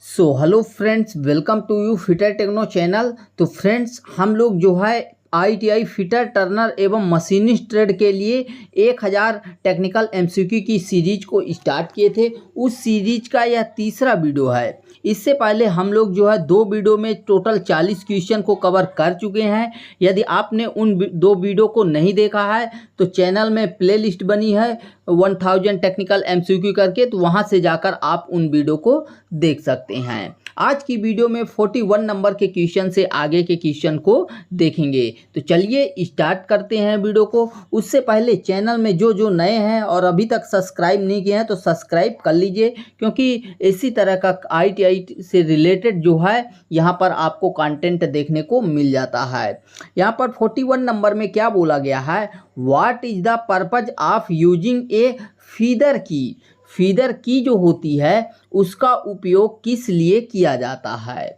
So hello friends, welcome to you fitter techno channel. तो friends, हम लोग जो है ITI फिटर टर्नर एवं मशीनिस्ट ट्रेड के लिए 1000 टेक्निकल MCQ की सीरीज को स्टार्ट किए थे। उस सीरीज का यह तीसरा वीडियो है। इससे पहले हम लोग जो है 2 वीडियो में टोटल 40 क्वेश्चन को कवर कर चुके हैं। यदि आपने उन 2 वीडियो को नहीं देखा है तो चैनल में प्लेलिस्ट बनी है 1000 टेक्निकल MCQ करके, तो वहां से जाकर आप उन वीडियो को देख सकते हैं। आज की वीडियो में 41 नंबर के क्वेश्चन से आगे के क्वेश्चन को देखेंगे। तो चलिए स्टार्ट करते हैं वीडियो को। उससे पहले चैनल में जो नए हैं और अभी तक सब्सक्राइब नहीं किए हैं तो सब्सक्राइब कर लीजिए, क्योंकि इसी तरह का ITI से रिलेटेड जो है यहाँ पर आपको कंटेंट देखने को मिल जाता है। यहाँ पर 41 नंबर में क्या बोला गया है, what is the purpose of using A feeder की। फीडर की जो होती है उसका उपयोग किस लिए किया जाता है।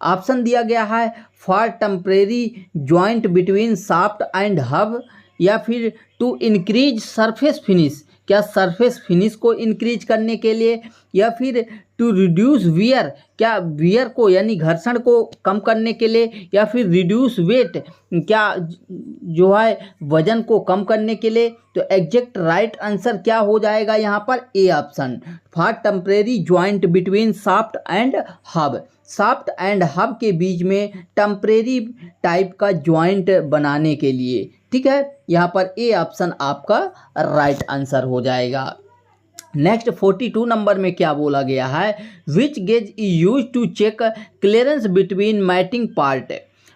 ऑप्शन दिया गया है for temporary joint between shaft and hub, या फिर टू इंक्रीज सरफेस फिनिश, क्या सरफेस फिनिश को इंक्रीज करने के लिए, या फिर टू रिड्यूस वियर, क्या वियर को यानी घर्षण को कम करने के लिए, या फिर रिड्यूस वेट, क्या जो है वजन को कम करने के लिए। तो एग्जैक्ट राइट आंसर क्या हो जाएगा यहाँ पर, A option, for temporary joint between shaft and hub. Shaft and hub के बीच में टेम्परेरी टाइप का जॉइंट बनाने के लिए। ठीक है, यहाँ पर ए ऑप्शन आपका राइट आंसर हो जाएगा। नेक्स्ट 42 नंबर में क्या बोला गया है, which gauge is use to check clearance between mating part.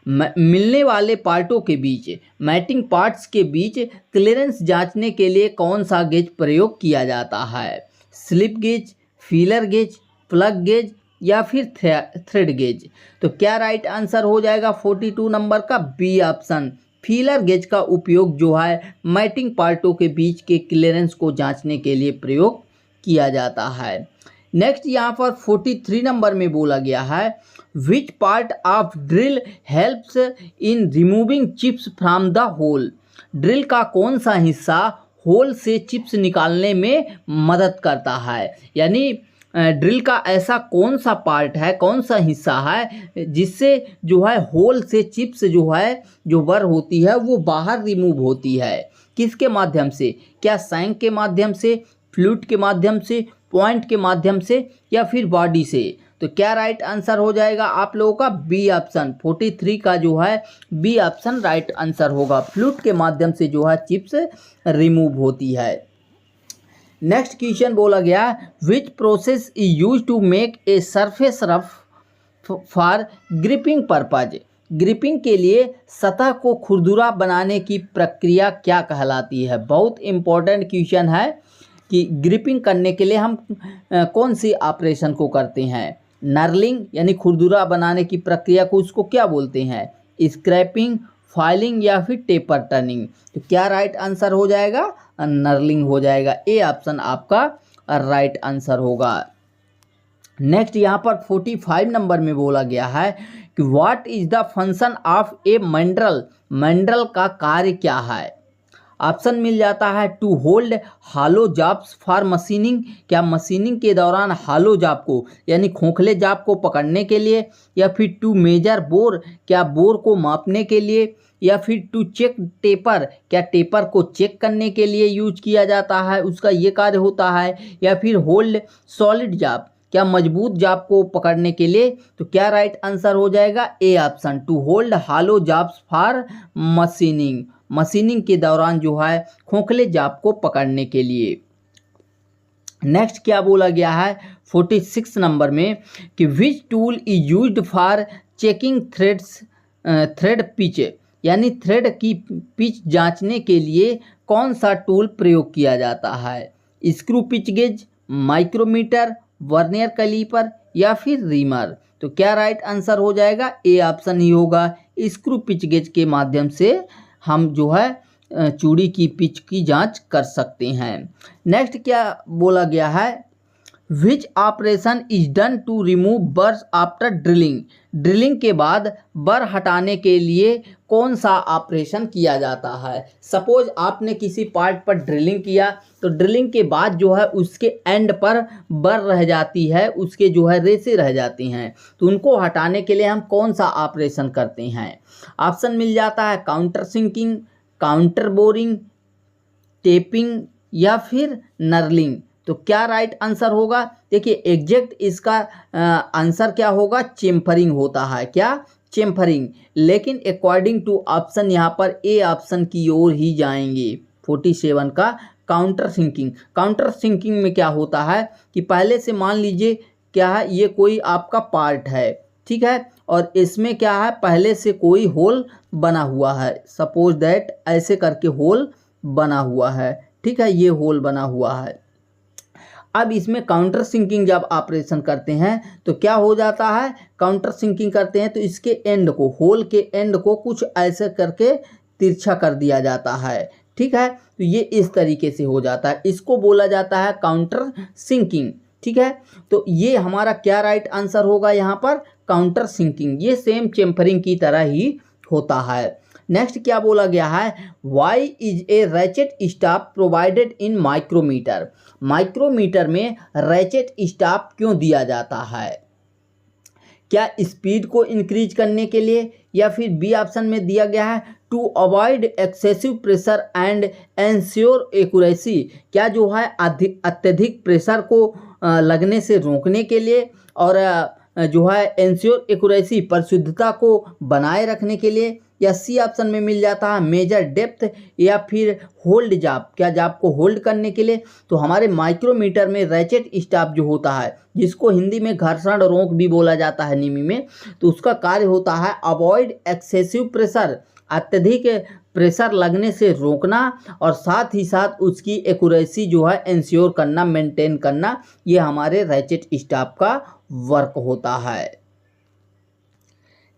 मिलने वाले पार्टों के बीच, मैटिंग पार्ट्स के बीच क्लियरेंस जांचने के लिए कौन सा गेज प्रयोग किया जाता है। Slip gauge, feeler gauge, plug gauge, या फिर थ्रेड गेज। तो क्या राइट आंसर हो जाएगा 42 नंबर का, बी ऑप्शन, फीलर गेज का उपयोग जो है मैटिंग पार्टों के बीच के क्लियरेंस को जांचने के लिए प्रयोग किया जाता है। नेक्स्ट यहाँ पर 43 नंबर में बोला गया है, which part of drill helps in removing chips from the hole. Drill का कौन सा हिस्सा होल से चिप्स निकालने में मदद करता है, यानी ड्रिल का ऐसा कौन सा पार्ट है, कौन सा हिस्सा है जिससे जो है होल से चिप्स जो है जो बर होती है वो बाहर रिमूव होती है। किसके माध्यम से, क्या सैंक के माध्यम से, फ्लूइड के माध्यम से, पॉइंट के माध्यम से, या फिर बॉडी से। तो क्या राइट आंसर हो जाएगा आप लोगों का, बी ऑप्शन, 43 का जो है बी ऑप्शन राइट आंसर होगा। फ्लूइड के माध्यम से जो है चिप्स रिमूव होती है। नेक्स्ट क्वेश्चन बोला गया, which process is use to make a surface rough for gripping purpose. Gripping के लिए सतह को खुरदुरा बनाने की प्रक्रिया क्या कहलाती है। बहुत इंपॉर्टेंट क्वेश्चन है कि ग्रिपिंग करने के लिए हम कौन सी ऑपरेशन को करते हैं। नर्लिंग यानी खुरदुरा बनाने की प्रक्रिया को उसको क्या बोलते हैं, स्क्रैपिंग, फाइलिंग, या फिर टेपर टर्निंग। तो क्या राइट आंसर हो जाएगा, नर्लिंग हो जाएगा। ए ऑप्शन आपका राइट आंसर होगा। नेक्स्ट यहाँ पर 45 नंबर में बोला गया है कि what is the function of a mandrel. Mandrel का कार्य क्या है। ऑप्शन मिल जाता है, to hold hollow jobs for machining, क्या मशीनिंग के दौरान हालो जॉब को यानी खोखले जॉब को पकड़ने के लिए, या फिर टू मेजर बोर, क्या बोर को मापने के लिए, या फिर टू चेक टेपर, क्या टेपर को चेक करने के लिए यूज किया जाता है, उसका ये कार्य होता है, या फिर होल्ड सॉलिड जॉब, क्या मजबूत जॉब को पकड़ने के लिए। तो क्या राइट आंसर हो जाएगा, A option, to hold hollow jobs for machining. Machining के दौरान जो है खोखले जॉब को पकड़ने के लिए। नेक्स्ट क्या बोला गया है 46 नंबर में कि which tool is used for checking thread pitch, यानी थ्रेड की पिच जांचने के लिए कौन सा टूल प्रयोग किया जाता है। Screw pitch gauge, micrometer, vernier caliper, या फिर रीमर। तो क्या राइट आंसर हो जाएगा, ए ऑप्शन ही होगा। स्क्रू पिच गेज के माध्यम से हम जो है चूड़ी की पिच की जांच कर सकते हैं। नेक्स्ट क्या बोला गया है, which operation is done to remove burrs after drilling. Drilling के बाद बर हटाने के लिए कौन सा ऑपरेशन किया जाता है। सपोज आपने किसी पार्ट पर ड्रिलिंग किया तो ड्रिलिंग के बाद जो है उसके एंड पर बर रह जाती है, उसके जो है रेसे रह जाती हैं, तो उनको हटाने के लिए हम कौन सा ऑपरेशन करते हैं। ऑप्शन मिल जाता है countersinking, counterboring, tapping या फिर नर्लिंग। तो क्या राइट आंसर होगा? देखिए एग्जैक्ट इसका आंसर क्या होगा, चेम्फरिंग होता है। क्या? चेम्फरिंग। लेकिन अकॉर्डिंग टू ऑप्शन यहाँ पर ए ऑप्शन की ओर ही जाएंगे 47 का काउंटर सिंकिंग। काउंटर सिंकिंग में क्या होता है कि पहले से मान लीजिए क्या है, ये कोई आपका पार्ट है, ठीक है, और इसमें क्या है पहले से कोई होल बना हुआ है। सपोज दैट ऐसे करके होल बना हुआ है, ठीक है, ये होल बना हुआ है। अब इसमें काउंटर सिंकिंग जब ऑपरेशन करते हैं तो क्या हो जाता है, काउंटर सिंकिंग करते हैं तो इसके एंड को, होल के एंड को कुछ ऐसे करके तिरछा कर दिया जाता है, ठीक है। तो ये इस तरीके से हो जाता है, इसको बोला जाता है काउंटर सिंकिंग, ठीक है। तो ये हमारा क्या राइट आंसर होगा यहाँ पर, काउंटर सिंकिंग। ये सेम चेम्फरिंग की तरह ही होता है। नेक्स्ट क्या बोला गया है, why is a ratchet staff provided in micrometer. Micrometer में रैचेट स्टाफ क्यों दिया जाता है? क्या स्पीड को इंक्रीज करने के लिए, या फिर बी ऑप्शन में दिया गया है to avoid excessive pressure and ensure accuracy. क्या जो है अत्यधिक प्रेशर को लगने से रोकने के लिए, और जो है एंश्योर एक्यूरेसी परिशुद्धता को बनाए रखने के लिए, या सी ऑप्शन में मिल जाता है मेजर डेप्थ या फिर होल्ड जाप, क्या जाप को होल्ड करने के लिए। तो हमारे माइक्रोमीटर में रैचेट स्टाफ जो होता है, जिसको हिंदी में घर्षण रोक भी बोला जाता है निमी में, तो उसका कार्य होता है अवॉइड एक्सेसिव प्रेशर, अत्यधिक प्रेशर लगने से रोकना, और साथ ही साथ उसकी एक्यूरेसी जो है इंश्योर करना, मेंटेन करना, ये हमारे रैचेट स्टाफ का वर्क होता है।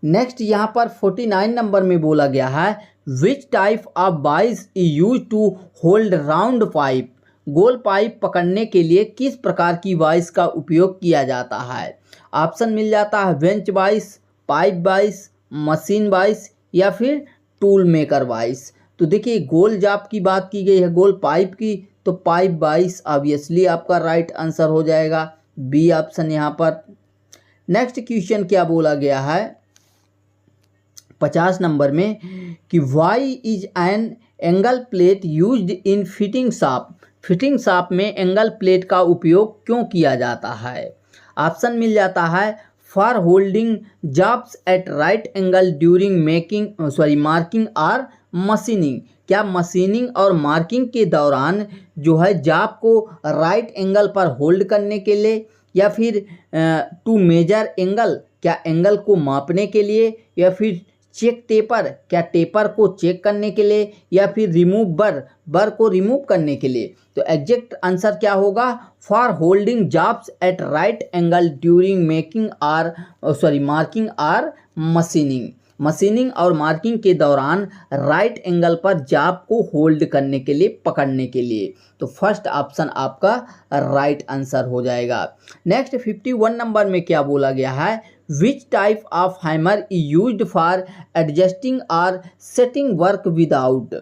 नेक्स्ट यहाँ पर 49 नंबर में बोला गया है which type of vice is use to hold round pipe. गोल पाइप पकड़ने के लिए किस प्रकार की वाइस का उपयोग किया जाता है? ऑप्शन मिल जाता है bench vice, pipe vice, machine vice या फिर टूल मेकर वाइस। तो देखिए गोल जाप की बात की गई है, गोल पाइप की, तो पाइप वाइस ऑब्वियसली आपका राइट आंसर हो जाएगा, बी ऑप्शन यहाँ पर। नेक्स्ट क्वेश्चन क्या बोला गया है 50 नंबर में कि why is an angle plate used in fitting shaft. Fitting shaft में एंगल प्लेट का उपयोग क्यों किया जाता है? ऑप्शन मिल जाता है for holding jobs eight right angle during marking और मशीनिंग। क्या मशीनिंग और मार्किंग के दौरान जो है जॉब को राइट एंगल पर होल्ड करने के लिए, या फिर टू मेजर एंगल, क्या एंगल को मापने के लिए, या फिर चेक टेपर, क्या टेपर को चेक करने के लिए, या फिर रिमूव बर को रिमूव करने के लिए। तो एग्जैक्ट आंसर क्या होगा, for holding jobs eight right angle during marking और मशीनिंग। मशीनिंग और मार्किंग के दौरान राइट एंगल पर जॉब को होल्ड करने के लिए, पकड़ने के लिए। तो फर्स्ट ऑप्शन आपका राइट आंसर हो जाएगा। नेक्स्ट 51 नंबर में क्या बोला गया है, which type of hammer is used for adjusting और setting work without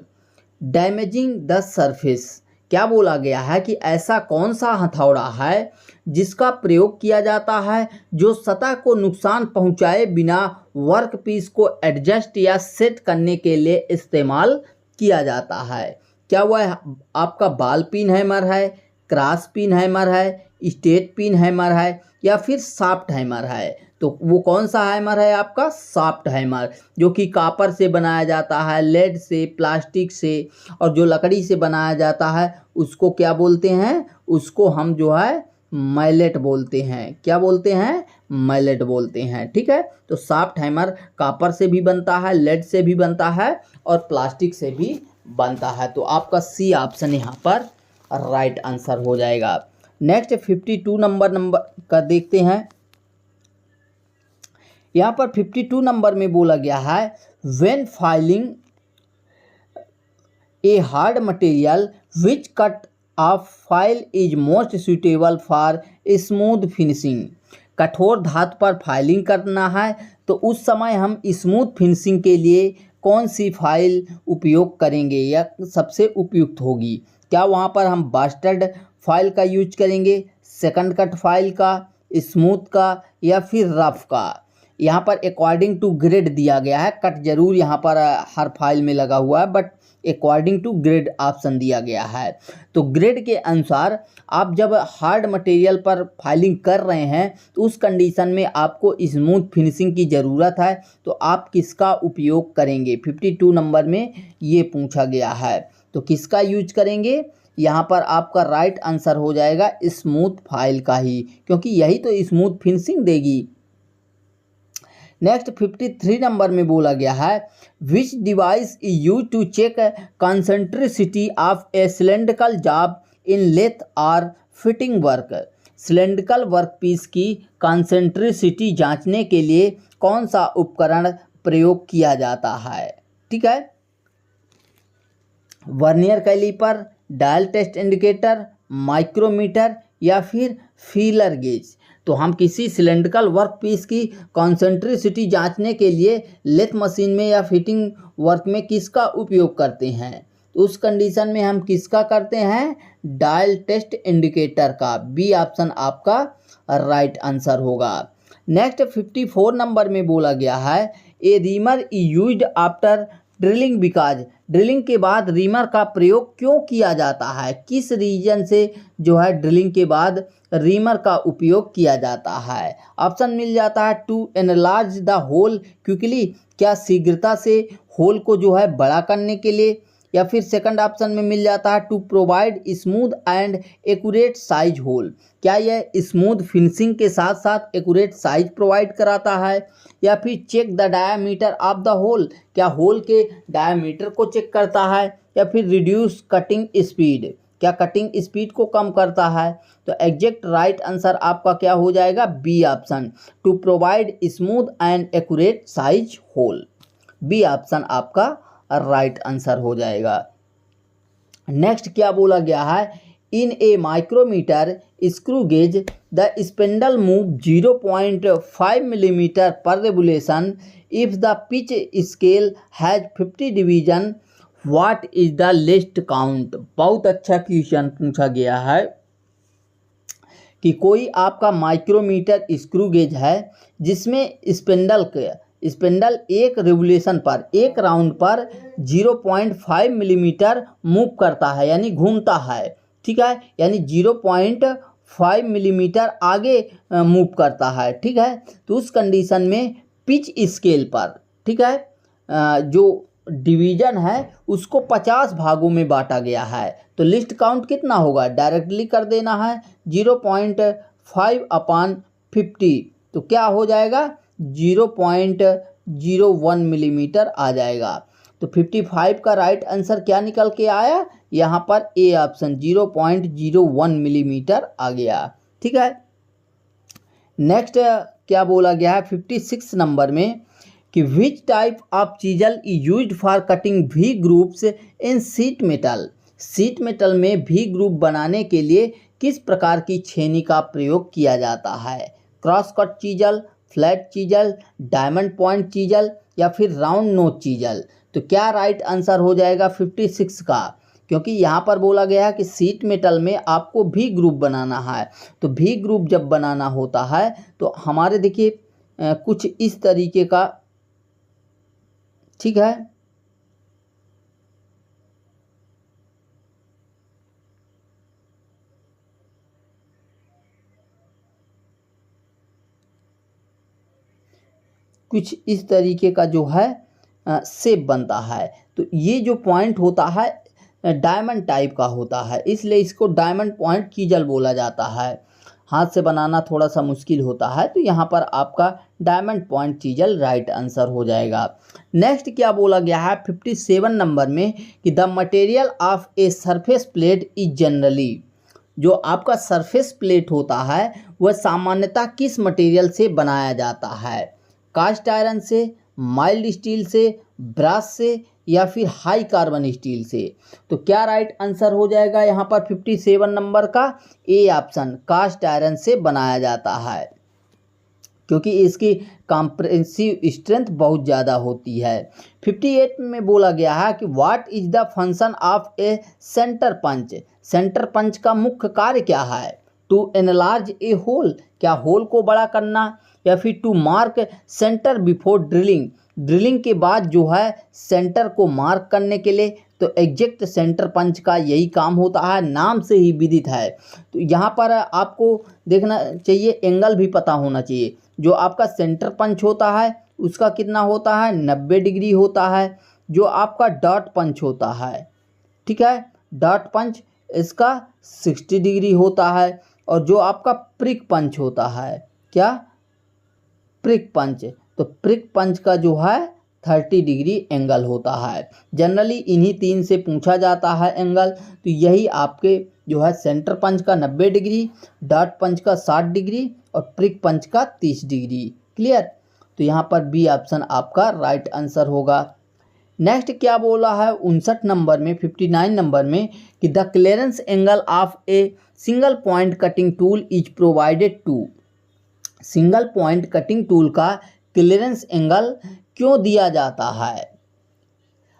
damaging the surface. क्या बोला गया है कि ऐसा कौन सा हथौड़ा है जिसका प्रयोग किया जाता है जो सतह को नुकसान पहुंचाए बिना वर्क पीस को एडजस्ट या सेट करने के लिए इस्तेमाल किया जाता है? क्या वह आपका बॉल पिन हैमर है, क्रॉस पिन हैमर है, स्ट्रेट पिन हैमर है, या फिर सॉफ्ट हैमर है? तो वो कौन सा हैमर है आपका, सॉफ्ट हैमर, जो कि कॉपर से बनाया जाता है, लेड से, प्लास्टिक से, और जो लकड़ी से बनाया जाता है उसको क्या बोलते हैं, उसको हम जो है मैलेट बोलते हैं। क्या बोलते हैं, मैलेट बोलते हैं, ठीक है। तो सॉफ्ट हैमर कॉपर से भी बनता है, लेड से भी बनता है, और प्लास्टिक से भी बनता है। तो आपका सी ऑप्शन यहाँ पर राइट आंसर हो जाएगा। नेक्स्ट 52 नंबर का देखते हैं। यहाँ पर 52 नंबर में बोला गया है when filing a hard material which cut off file is most suitable for smooth finishing. कठोर धातु पर फाइलिंग करना है तो उस समय हम स्मूथ फिनिशिंग के लिए कौन सी फाइल उपयोग करेंगे या सबसे उपयुक्त होगी? क्या वहाँ पर हम बास्टर्ड फाइल का यूज करेंगे, सेकंड कट फाइल का, स्मूथ का या फिर रफ का? यहाँ पर अकॉर्डिंग टू ग्रेड दिया गया है, कट जरूर यहाँ पर हर फाइल में लगा हुआ है, but according to grade option दिया गया है। तो ग्रेड के अनुसार आप जब हार्ड मटेरियल पर फाइलिंग कर रहे हैं तो उस कंडीशन में आपको स्मूथ फिनिशिंग की ज़रूरत है, तो आप किसका उपयोग करेंगे? 52 नंबर में ये पूछा गया है, तो किसका यूज करेंगे? यहाँ पर आपका राइट आंसर हो जाएगा स्मूथ फाइल का ही, क्योंकि यही तो स्मूथ फिनिशिंग देगी। नेक्स्ट 53 नंबर में बोला गया है which device is use to check concentricity of a cylindrical job in lathe और fitting work? Cylindrical work piece की कंसेंट्रिसिटी जांचने के लिए कौन सा उपकरण प्रयोग किया जाता है? ठीक है, vernier caliper, dial test indicator, micrometer या फिर फीलर गेज? तो हम किसी सिलेंड्रिकल वर्क पीस की कॉन्सेंट्रिसिटी जांचने के लिए लेथ मशीन में या फिटिंग वर्क में किसका उपयोग करते हैं? तो उस कंडीशन में हम किसका करते हैं? डायल टेस्ट इंडिकेटर का। बी ऑप्शन आपका राइट आंसर होगा। नेक्स्ट 54 नंबर में बोला गया है a reamer used after drilling because? Drilling के बाद रीमर का प्रयोग क्यों किया जाता है? किस रीजन से जो है ड्रिलिंग के बाद रीमर का उपयोग किया जाता है? ऑप्शन मिल जाता है to enlarge the hole quickly, क्या शीघ्रता से होल को जो है बड़ा करने के लिए, या फिर सेकंड ऑप्शन में मिल जाता है to provide smooth and accurate size hole, क्या यह स्मूथ फिनिशिंग के साथ साथ एक्यूरेट साइज प्रोवाइड कराता है, या फिर check the diameter of the hole, क्या होल के डायामीटर को चेक करता है, या फिर रिड्यूस कटिंग स्पीड, क्या कटिंग स्पीड को कम करता है? तो एग्जैक्ट राइट आंसर आपका क्या हो जाएगा? B option to provide smooth and accurate size hole. B option आपका राइट आंसर हो जाएगा। नेक्स्ट क्या बोला गया है in a micrometer screw gauge the spindle move 0.5 millimetre per revolution if the pitch scale has 50 division what is the least count? बहुत अच्छा question पूछा गया है कि कोई आपका माइक्रोमीटर स्क्रू गेज है जिसमें स्पिंडल एक रिवोल्यूशन पर, एक राउंड पर 0.5 मिलीमीटर मूव करता है, यानी घूमता है। ठीक है, यानी 0.5 मिलीमीटर आगे मूव करता है। ठीक है, तो उस कंडीशन में पिच स्केल पर, ठीक है, जो डिवीजन है उसको 50 भागों में बांटा गया है। तो लिस्ट काउंट कितना होगा? डायरेक्टली कर देना है 0.5/50, तो क्या हो जाएगा? 0.01 मिलीमीटर आ जाएगा। तो 55 का राइट आंसर क्या निकल के आया? यहाँ पर ए ऑप्शन 0.01 मिलीमीटर आ गया। ठीक है, नेक्स्ट क्या बोला गया है 56 नंबर में कि which type of chisel used for cutting V groups in sheet metal? Sheet metal में वी ग्रुप बनाने के लिए किस प्रकार की छेनी का प्रयोग किया जाता है? Cross cut chisel, flat chisel, diamond point chisel या फिर राउंड नोच चीजल? तो क्या राइट आंसर हो जाएगा 56 का? क्योंकि यहाँ पर बोला गया है कि शीट मेटल में आपको भी ग्रुप बनाना है। तो भी ग्रुप जब बनाना होता है तो हमारे देखिए कुछ इस तरीके का, ठीक है, कुछ इस तरीके का जो है शेप बनता है। तो ये जो पॉइंट होता है डायमंड टाइप का होता है, इसलिए इसको डायमंड पॉइंट चीजल बोला जाता है। हाथ से बनाना थोड़ा सा मुश्किल होता है, तो यहाँ पर आपका diamond point chisel right answer हो जाएगा। नेक्स्ट क्या बोला गया है 57 नंबर में कि the material of a surface plate is generally, जो आपका सरफेस प्लेट होता है वह सामान्यतः किस मटेरियल से बनाया जाता है? कास्ट आयरन से, माइल्ड स्टील से, ब्रास से या फिर हाई कार्बन स्टील से? तो क्या राइट आंसर हो जाएगा यहाँ पर 57 नंबर का? ए ऑप्शन कास्ट आयरन से बनाया जाता है। क्योंकि इसकी कॉम्प्रेहेंसिव स्ट्रेंथ बहुत ज़्यादा होती है। 58 में बोला गया है कि what is the function of a centre punch. Centre punch का मुख्य कार्य क्या है? टू एनलार्ज ए होल, क्या होल को बड़ा करना, या फिर to mark centre before drilling, drilling के बाद जो है सेंटर को मार्क करने के लिए। तो एग्जैक्ट सेंटर पंच का यही काम होता है, नाम से ही विदित है। तो यहाँ पर आपको देखना चाहिए, एंगल भी पता होना चाहिए। जो आपका सेंटर पंच होता है उसका कितना होता है, 90 डिग्री होता है। जो आपका डॉट पंच होता है, ठीक है, डॉट पंच इसका 60 डिग्री होता है। और जो आपका प्रिक पंच होता है, क्या, प्रिक पंच, तो प्रिक पंच का जो है 30 डिग्री एंगल होता है। जनरली इन्हीं तीन से पूछा जाता है एंगल। तो यही आपके जो है सेंटर पंच का 90 डिग्री, डॉट पंच का 60 डिग्री और प्रिक पंच का 30 डिग्री। क्लियर? तो यहाँ पर बी ऑप्शन आपका राइट आंसर होगा। नेक्स्ट क्या बोला है 59 नंबर में, 59 नंबर में, कि the clearance angle of a single point cutting tool is provided to. Single point cutting tool का क्लियरेंस एंगल क्यों दिया जाता है?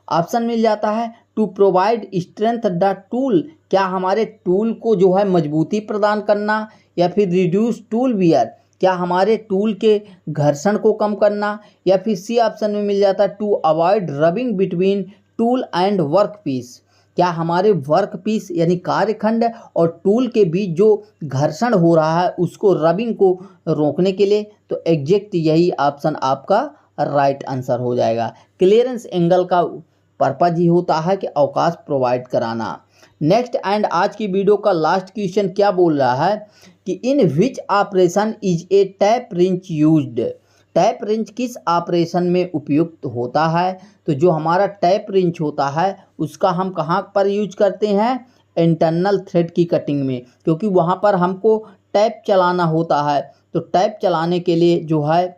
ऑप्शन मिल जाता है to provide strength the tool, क्या हमारे टूल को जो है मजबूती प्रदान करना, या फिर रिड्यूस टूल वियर, क्या हमारे टूल के घर्षण को कम करना, या फिर सी ऑप्शन में मिल जाता है to avoid rubbing between tool and work piece, क्या हमारे वर्क पीस यानी कार्यखंड और टूल के बीच जो घर्षण हो रहा है उसको रबिंग को रोकने के लिए। तो एग्जैक्ट यही ऑप्शन आपका राइट आंसर हो जाएगा। क्लियरेंस एंगल का पर्पज ही होता है कि अवकाश प्रोवाइड कराना। नेक्स्ट एंड आज की वीडियो का लास्ट क्वेश्चन क्या बोल रहा है कि in which operation is a tap wrench used. Tap wrench किस ऑपरेशन में उपयुक्त होता है? तो जो हमारा टैप रिंच होता है उसका हम कहाँ पर यूज करते हैं? इंटरनल थ्रेड की कटिंग में, क्योंकि वहाँ पर हमको टैप चलाना होता है। तो टैप चलाने के लिए जो है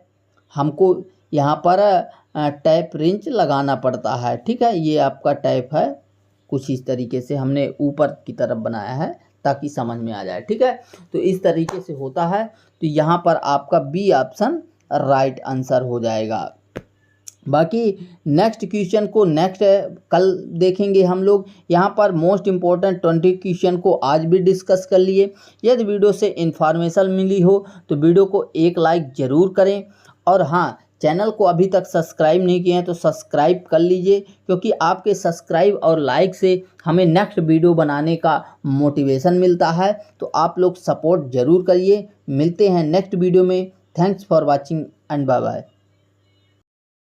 हमको यहाँ पर टैप रिंच लगाना पड़ता है। ठीक है, ये आपका टैप है, कुछ इस तरीके से हमने ऊपर की तरफ बनाया है ताकि समझ में आ जाए। ठीक है, तो इस तरीके से होता है। तो यहाँ पर आपका बी ऑप्शन राइट आंसर हो जाएगा। बाकी नेक्स्ट क्वेश्चन को नेक्स्ट कल देखेंगे हम लोग। यहाँ पर मोस्ट इम्पोर्टेंट 20 क्वेश्चन को आज भी डिस्कस कर लिए। यदि वीडियो से इन्फॉर्मेशन मिली हो तो वीडियो को एक लाइक ज़रूर करें। और हाँ, चैनल को अभी तक सब्सक्राइब नहीं किए हैं तो सब्सक्राइब कर लीजिए, क्योंकि आपके सब्सक्राइब और लाइक से हमें नेक्स्ट वीडियो बनाने का मोटिवेशन मिलता है। तो आप लोग सपोर्ट ज़रूर करिए। मिलते हैं नेक्स्ट वीडियो में। Thanks for watching and bye bye.